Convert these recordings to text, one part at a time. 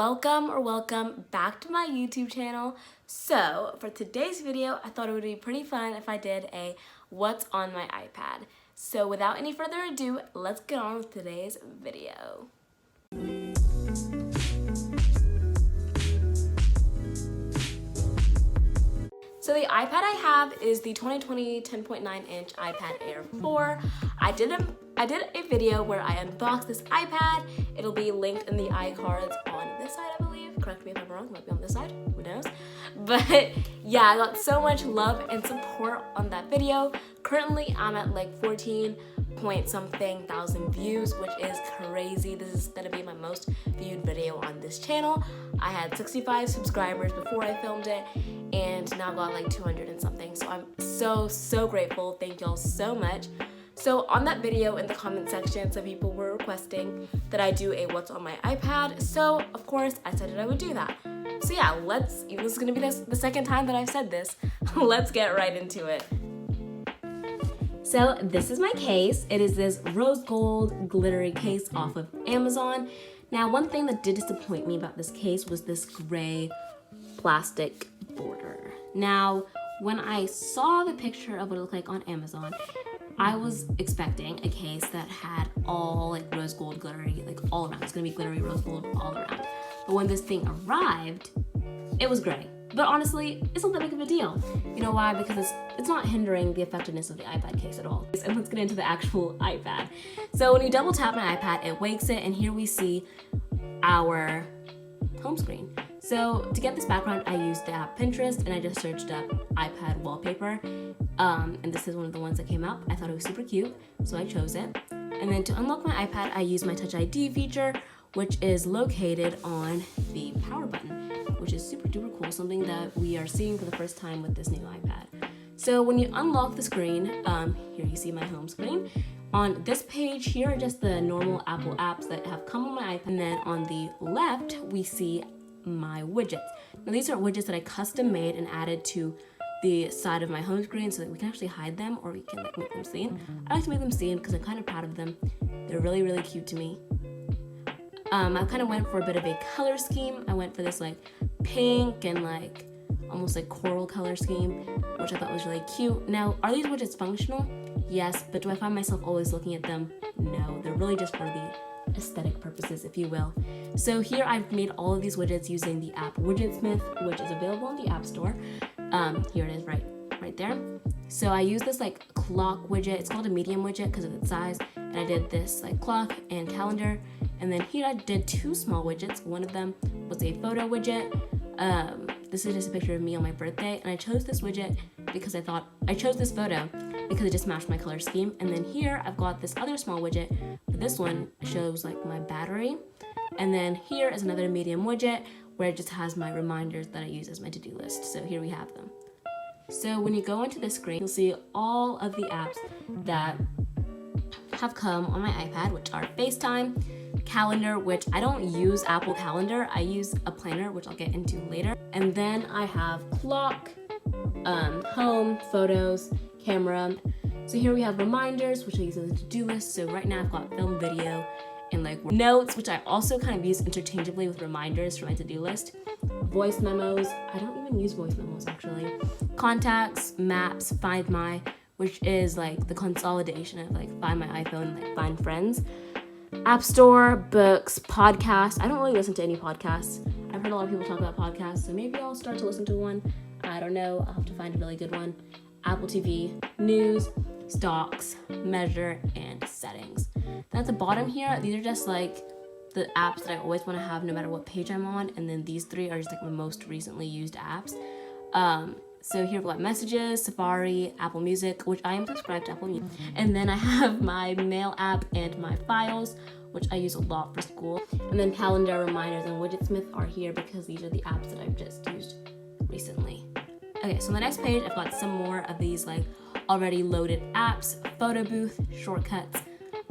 welcome back to my YouTube channel. So for today's video, I thought it would be pretty fun if I did a what's on my iPad. So without any further ado, let's get on with today's video. So the iPad I have is the 2020 10.9-inch iPad Air 4. I did a video where I unboxed this iPad. It'll be linked in the iCards on this side, I believe. Correct me if I'm wrong, it might be on this side, who knows? But yeah, I got so much love and support on that video. Currently, I'm at like 14 point something thousand views, which is crazy. This is gonna be my most viewed video on this channel. I had 65 subscribers before I filmed it, and now I've got like 200 and something. So I'm so grateful. Thank y'all so much. So on that video, in the comment section, some people were requesting that I do a what's on my iPad. So of course I said that I would do that. So yeah, this is gonna be the second time that I've said this. Let's get right into it. So this is my case. It is this rose gold glittery case off of Amazon. Now, one thing that did disappoint me about this case was this gray plastic border. Now, when I saw the picture of what it looked like on Amazon, I was expecting a case that had all like rose gold glittery, like all around. It's gonna be glittery rose gold all around. But when this thing arrived, it was gray. But honestly, it's not that big of a deal. You know why? Because it's not hindering the effectiveness of the iPad case at all. And let's get into the actual iPad. So when you double tap my iPad, it wakes it, and here we see our home screen. So to get this background, I used the app Pinterest, and I just searched up iPad wallpaper. And this is one of the ones that came up. I thought it was super cute, so I chose it. And then to unlock my iPad, I used my Touch ID feature, which is located on the power button, which is super duper cool, something that we are seeing for the first time with this new iPad. So when you unlock the screen, here you see my home screen. On this page, here are just the normal Apple apps that have come on my iPad. And then on the left, we see my widgets. Now these are widgets that I custom made and added to the side of my home screen so that we can actually hide them, or we can like make them seen. I like to make them seen because I'm kind of proud of them. They're really cute to me. I kind of went for a bit of a color scheme. I went for this like pink and like almost like coral color scheme, which I thought was really cute. Now, are these widgets functional? Yes, but do I find myself always looking at them? No, they're really just for the aesthetic purposes, if you will. So here I've made all of these widgets using the app Widgetsmith, which is available in the App Store. Here it is right there. So I use this like clock widget. It's called a medium widget because of its size. And I did this like clock and calendar. And then here I did two small widgets. One of them was a photo widget. This is just a picture of me on my birthday. And I chose this widget because I chose this photo because it just matched my color scheme. And then here I've got this other small widget. But this one shows like my battery. And then here is another medium widget where it just has my reminders that I use as my to-do list. So here we have them. So when you go into the screen, you'll see all of the apps that have come on my iPad, which are FaceTime, Calendar, which I don't use Apple Calendar. I use a planner, which I'll get into later. And then I have clock, home, photos, camera. So here we have reminders, which I use as a to-do list. So right now I've got film, video, and like notes, which I also kind of use interchangeably with reminders for my to-do list. Voice memos. I don't even use voice memos actually. Contacts, maps, Find My, which is like the consolidation of like Find My iPhone and like Find Friends. App Store, books, podcasts. I don't really listen to any podcasts. I've heard a lot of people talk about podcasts, so maybe I'll start to listen to one. I don't know. I'll have to find a really good one. Apple TV, news, stocks, measure, and settings. Then at the bottom here, these are just like the apps that I always want to have no matter what page I'm on. And then these three are just like my most recently used apps. So here we've got Messages, Safari, Apple Music, which I am subscribed to Apple Music. And then I have my Mail app and my Files, which I use a lot for school. And then Calendar, Reminders, and Widgetsmith are here because these are the apps that I've just used recently. Okay, so on the next page, I've got some more of these like already loaded apps: Photo Booth, Shortcuts,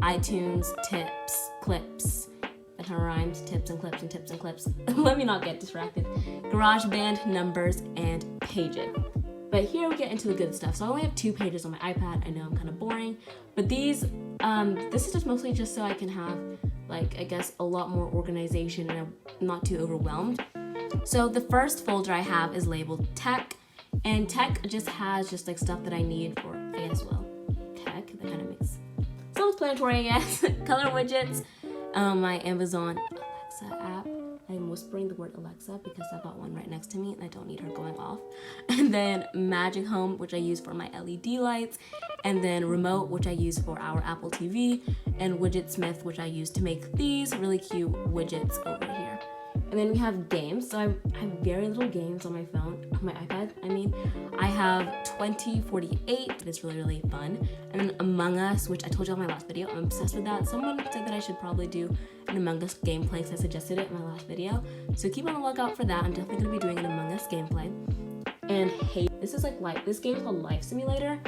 iTunes, Tips, Clips. That kind of rhymes, tips and clips and tips and clips. Let me not get distracted. GarageBand, Numbers, and Pages. But here we get into the good stuff. So I only have 2 pages on my iPad. I know I'm kind of boring, but this is just mostly just so I can have like, I guess, a lot more organization and I'm not too overwhelmed. So the first folder I have is labeled tech, and tech just has just like stuff that I need for, I guess, well, tech, that kind of makes self-explanatory, I guess. Color widgets, my Amazon Alexa app. I'm whispering the word Alexa because I've got one right next to me and I don't need her going off. And then Magic Home, which I use for my LED lights, and then Remote, which I use for our Apple TV, and Widgetsmith, which I use to make these really cute widgets over here. And then we have games. So I have very little games on my phone, on my iPad. I have 2048. It's really, really fun. And then Among Us, which I told you on my last video, I'm obsessed with that. Someone said that I should probably do an Among Us gameplay because I suggested it in my last video. So keep on the lookout for that. I'm definitely gonna be doing an Among Us gameplay. And hey, this is like this game is called Life Simulator.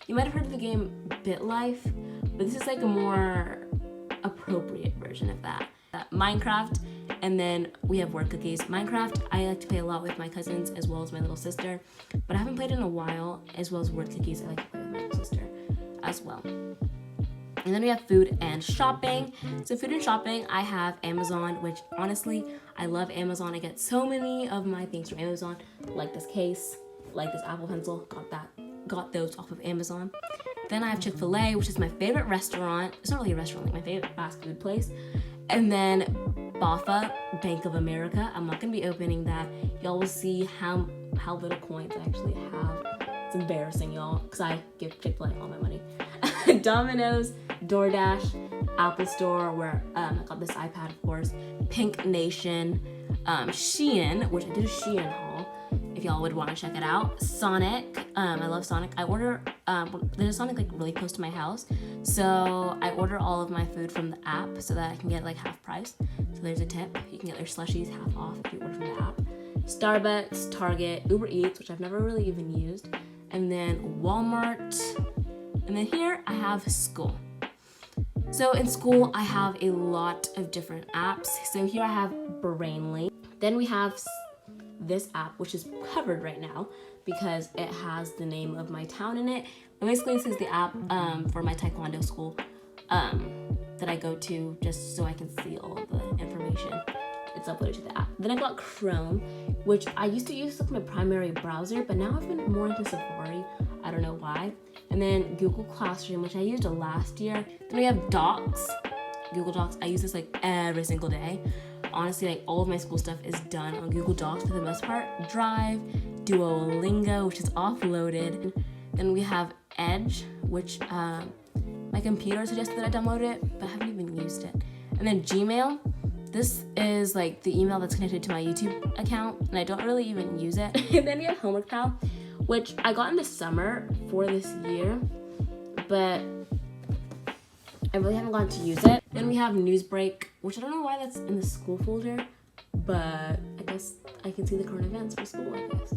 You might have heard of the game BitLife, but this is like a more appropriate version of that. Minecraft. And then we have word cookies. Minecraft, I like to play a lot with my cousins as well as my little sister, but I haven't played in a while, as well as word cookies. I like to play with my little sister as well. And then we have food and shopping. So food and shopping, I have Amazon, which honestly, I love Amazon. I get so many of my things from Amazon, like this case, like this Apple Pencil, got those off of Amazon. Then I have Chick-fil-A, which is my favorite restaurant. It's not really a restaurant, like my favorite fast food place. And then BAFA, Bank of America. I'm not gonna be opening that. Y'all will see how little coins I actually have. It's embarrassing, y'all, because I give Chick-fil-A all my money. Domino's, DoorDash, Apple Store, where I got this iPad, of course, Pink Nation, Shein, which I did a Shein haul, if y'all would want to check it out. Sonic, I love Sonic. I order, there's a Sonic like really close to my house, so I order all of my food from the app so that I can get like half price. So there's a tip. You can get their slushies half off if you order from the app. Starbucks, Target, Uber Eats, which I've never really even used, and then Walmart. And then here I have school. So in school, I have a lot of different apps. So here I have Brainly. Then we have this app, which is covered right now because it has the name of my town in it. But basically, this is the app for my Taekwondo school that I go to just so I can see all of the information. It's uploaded to the app. Then I got Chrome, which I used to use as my primary browser, but now I've been more into Safari. I don't know why. And then Google Classroom, which I used last year. Then we have Docs, Google Docs. I use this like every single day. Honestly, like all of my school stuff is done on Google Docs for the most part. Drive, Duolingo, which is offloaded. Then we have Edge, which my computer suggested that I download it, but I haven't even used it. And then Gmail. This is like the email that's connected to my YouTube account, and I don't really even use it. And then we have Homework Pal, which I got in the summer for this year, but I really haven't gotten to use it. Then we have Newsbreak, which I don't know why that's in the school folder, but I guess I can see the current events for school, I guess.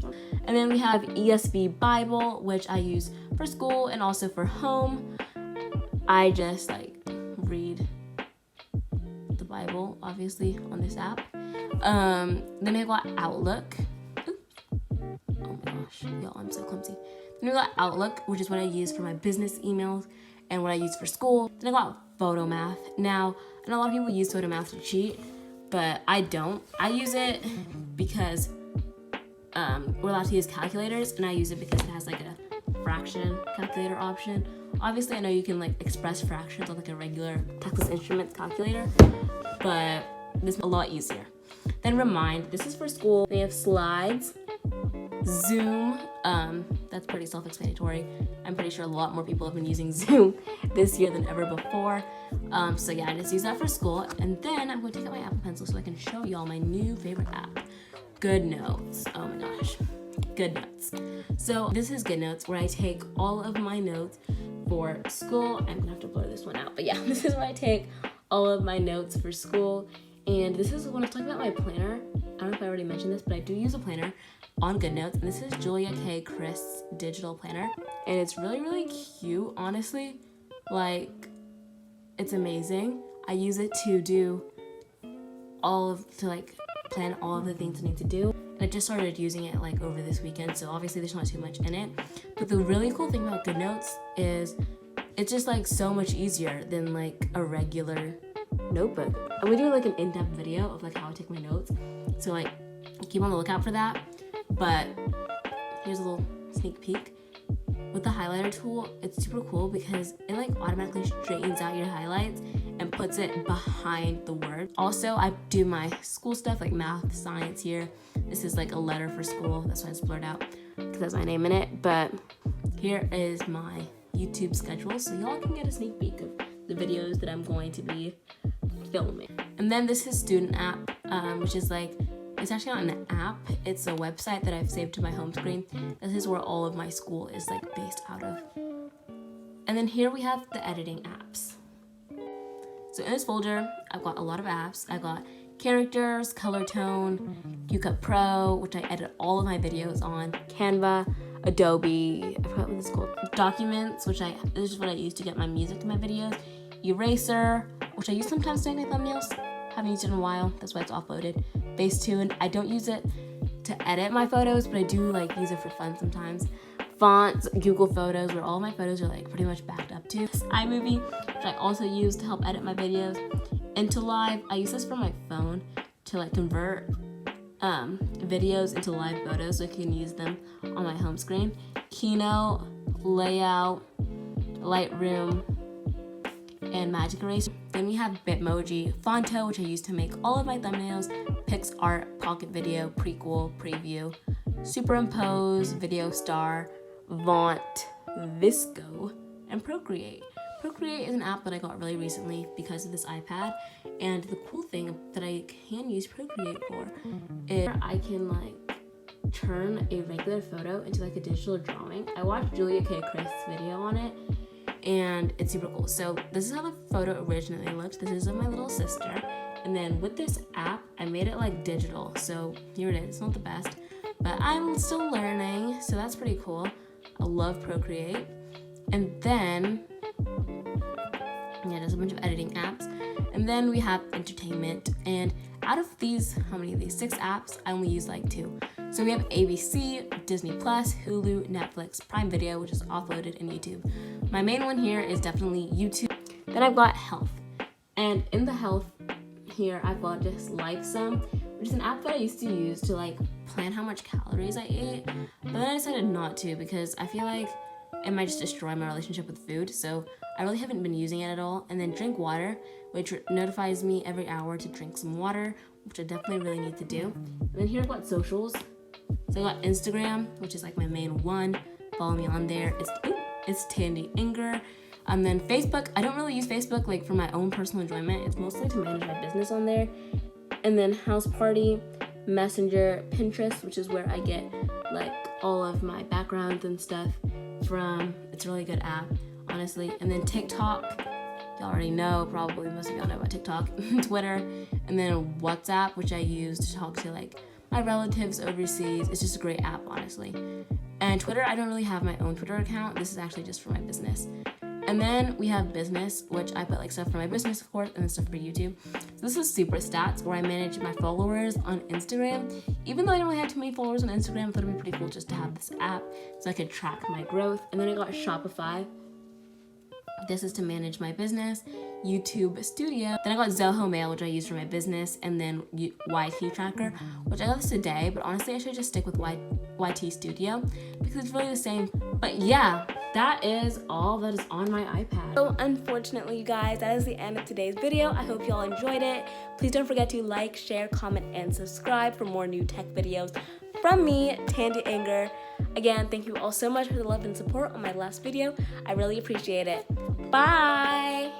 And then we have ESV Bible, which I use for school and also for home. I just like read the Bible, obviously, on this app. Then I got Outlook. Oh my gosh, y'all, I'm so clumsy. Then I got Outlook, which is what I use for my business emails and what I use for school. Then I got Photomath. Now, I know a lot of people use Photomath to cheat, but I don't. I use it because we're allowed to use calculators, and I use it because it has like a fraction calculator option. Obviously, I know you can like express fractions on like a regular Texas Instruments calculator, but this is a lot easier. Then Remind, this is for school. They have Slides, Zoom, that's pretty self-explanatory. I'm pretty sure a lot more people have been using Zoom this year than ever before. So yeah, I just use that for school. And then I'm going to take out my Apple Pencil so I can show y'all my new favorite app, GoodNotes. Oh my gosh, GoodNotes. So this is GoodNotes, where I take all of my notes for school. I'm gonna have to blur this one out, but yeah, this is where I take all of my notes for school. And this is when I was talking about my planner. I don't know if I already mentioned this, but I do use a planner on GoodNotes, and this is Julia K. Chris digital planner, and it's really, really cute, honestly. Like, it's amazing. I use it to plan all of the things I need to do. And I just started using it like over this weekend, so obviously there's not too much in it. But the really cool thing about GoodNotes is it's just like so much easier than like a regular notebook. I'm gonna do like an in-depth video of like how I take my notes. So like keep on the lookout for that. But here's a little sneak peek. With the highlighter tool, it's super cool because it like automatically straightens out your highlights and puts it behind the word. Also, I do my school stuff like math, science here. This is like a letter for school. That's why it's blurred out because that's my name in it. But here is my YouTube schedule, so y'all can get a sneak peek of the videos that I'm going to be filming. And then this is student app, which is like, it's actually not an app, it's a website that I've saved to my home screen. This is where all of my school is like based out of. And then here we have the editing apps. So in this folder, I've got a lot of apps. I've got characters, color tone, QCut Pro, which I edit all of my videos on, Canva, Adobe, I forgot what this is called, Documents, which this is what I use to get my music to my videos, Eraser, which I use sometimes to make my thumbnails. Haven't used it in a while, that's why it's offloaded. Facetune, I don't use it to edit my photos, but I do like use it for fun sometimes. Fonts, Google Photos, where all my photos are like pretty much backed up to. iMovie, which I also use to help edit my videos. Into Live, I use this for my phone to like convert videos into live photos so I can use them on my home screen. Keynote, Layout, Lightroom, and Magic Eraser. Then we have Bitmoji, Fonto, which I use to make all of my thumbnails, PixArt, Pocket Video, Prequel, Preview, Superimpose, Video Star, Vaunt, Visco, and Procreate. Procreate is an app that I got really recently because of this iPad, and the cool thing that I can use Procreate for is I can like turn a regular photo into like a digital drawing. I watched Julia K. Chris's video on it, and it's super cool. So this is how the photo originally looked. This is of my little sister, and then with this app I made it like digital, so here it is. It's not the best, but I'm still learning, so that's pretty cool. I love Procreate. And then yeah, there's a bunch of editing apps, and then we have entertainment, and out of these, how many of these 6 apps, I only use like 2. So we have ABC, Disney Plus, Hulu, Netflix, Prime Video, which is offloaded, and YouTube. My main one here is definitely YouTube. Then I've got Health, and in the Health here I've got just LifeSum, which is an app that I used to use to like plan how much calories I ate, but then I decided not to because I feel like it might just destroy my relationship with food, so I really haven't been using it at all. And then Drink Water, which notifies me every hour to drink some water, which I definitely really need to do. And then here I've got socials. So I got Instagram, which is like my main one. Follow me on there. It's thandiinger. And then Facebook, I don't really use Facebook like for my own personal enjoyment. It's mostly to manage my business on there. And then House Party, Messenger, Pinterest, which is where I get like all of my backgrounds and stuff from. It's a really good app, honestly. And then TikTok, y'all already know, probably most of y'all know about TikTok. Twitter, and then WhatsApp, which I use to talk to like my relatives overseas. It's just a great app, honestly. And Twitter, I don't really have my own Twitter account. This is actually just for my business. And then we have business, which I put like stuff for my business, of course, and then stuff for YouTube. So this is Super Stats, where I manage my followers on Instagram. Even though I don't really have too many followers on Instagram, I thought it'd be pretty cool just to have this app so I could track my growth. And then I got Shopify. This is to manage my business, YouTube Studio. Then I got Zoho Mail, which I use for my business, and then YT Tracker, which I got this today, but honestly I should just stick with YT Studio because it's really the same. But yeah, that is all that is on my iPad. So unfortunately, you guys, that is the end of today's video. I hope you all enjoyed it. Please don't forget to like, share, comment, and subscribe for more new tech videos from me, thandiinger. Again, thank you all so much for the love and support on my last video. I really appreciate it. Bye!